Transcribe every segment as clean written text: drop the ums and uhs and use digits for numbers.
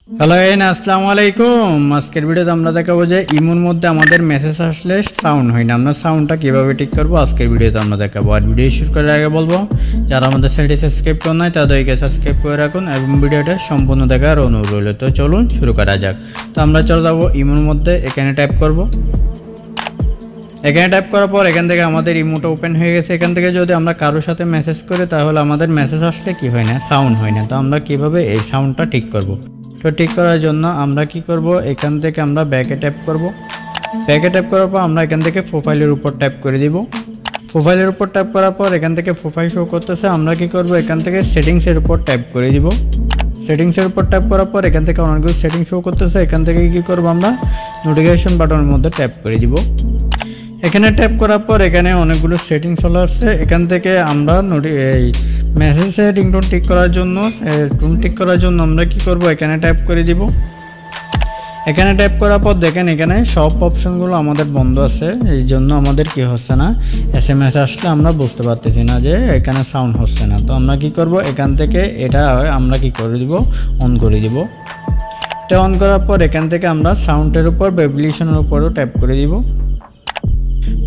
Hello আসসালামু আলাইকুম। আজকের ভিডিওতে আমরা দেখাবো যে ইমোর মধ্যে আমাদের মেসেজ আসলে সাউন্ড হয় না, আমরা সাউন্ডটা কীভাবে ঠিক করবো আজকের ভিডিওতে আমরা দেখাবো। আর ভিডিও শুরু করার আগে বলবো, যারা আমাদের চ্যানেলটি সাবস্ক্রাইব করে নাই তাদেরকে সাবস্ক্রাইব করে রাখুন এবং ভিডিওটা সম্পূর্ণ দেখার অনুরোধ রইল। তো চলুন শুরু করা যাক। তো আমরা চলে যাবো ইমোর মধ্যে, এখানে টাইপ করব। এখানে টাইপ করার পর এখান থেকে আমাদের ইমোটা ওপেন হয়ে গেছে। এখান থেকে যদি আমরা কারোর সাথে মেসেজ করি তাহলে আমাদের মেসেজ আসলে কি হয় না, সাউন্ড হয় না। তো আমরা কিভাবে এই সাউন্ডটা ঠিক করব? তো ঠিক করার জন্য আমরা কি করব, এখান থেকে আমরা ব্যাকে ট্যাপ করব। ব্যাকে ট্যাপ করার পর আমরা এখান থেকে প্রোফাইলের উপর ট্যাপ করে দিব। প্রোফাইলের উপর ট্যাপ করার পর এখান থেকে প্রোফাইল শো করতেছে, আমরা কি করব, এখান থেকে সেটিংসের উপর ট্যাপ করে দিব। সেটিংসের উপর ট্যাপ করার পর এখান থেকে অনেকগুলো সেটিং শো করতেছে, এখান থেকে কি করব, আমরা নোটিফিকেশন বাটনের মধ্যে ট্যাপ করে দিব। এখানে ট্যাপ করার পর এখানে অনেকগুলো সেটিং চলে আসছে। এখান থেকে আমরা এই মেসেজের রিংটোন ঠিক করার জন্য আমরা কি করব, এখানে ট্যাপ করে দিব। এখানে ট্যাপ করার পর দেখেন এখানে সব অপশনগুলো আমাদের বন্ধ আছে, এই জন্য আমাদের কি হচ্ছে না, SMS আসলে আমরা বুঝতে পারতেছি না যে এখানে সাউন্ড হচ্ছে না। তো আমরা কি করব, এখান থেকে এটা আমরা কি করে দিব, অন করে দিব। এটা অন করার পর এখান থেকে আমরা সাউন্ডের উপর ভাইব্রেশনের উপরও ট্যাপ করে দিব।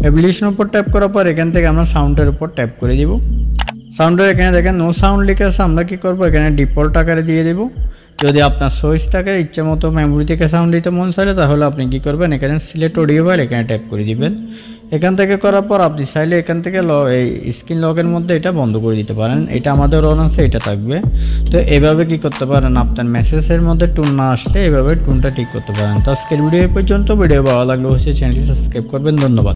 ভাইব্রেশনের উপর ট্যাপ করার পর এখান থেকে আমরা সাউন্ডের উপর ট্যাপ করে দিব। সাউন্ডের এখানে দেখেন নো সাউন্ড লিখে আছে, আমরা কি করব, এখানে ডিফল্ট আকারে দিয়ে দেব। যদি আপনার চয়েস থাকে ইচ্ছে মতো মেমোরি থেকে সাউন্ড দিতে মন চাইলে তাহলে আপনি কি করবেন, এখানে সিলেক্ট অডিও ফাইল এখানে ট্যাপ করে দিবেন। এখান থেকে করার পর আপনি চাইলে এখান থেকে এই স্ক্রিন লকের মধ্যে এটা বন্ধ করে দিতে পারেন। এটা আমাদের অন আছে, এটা থাকবে। তো এভাবে কি করতে পারেন, আপনার মেসেজের মধ্যে টুন না আসলে এভাবে টুনটা ঠিক করতে পারেন। তো আজকের ভিডিও পর্যন্ত। ভিডিও ভালো লাগলে অবশ্যই চ্যানেলটি সাবস্ক্রাইব করবেন। ধন্যবাদ।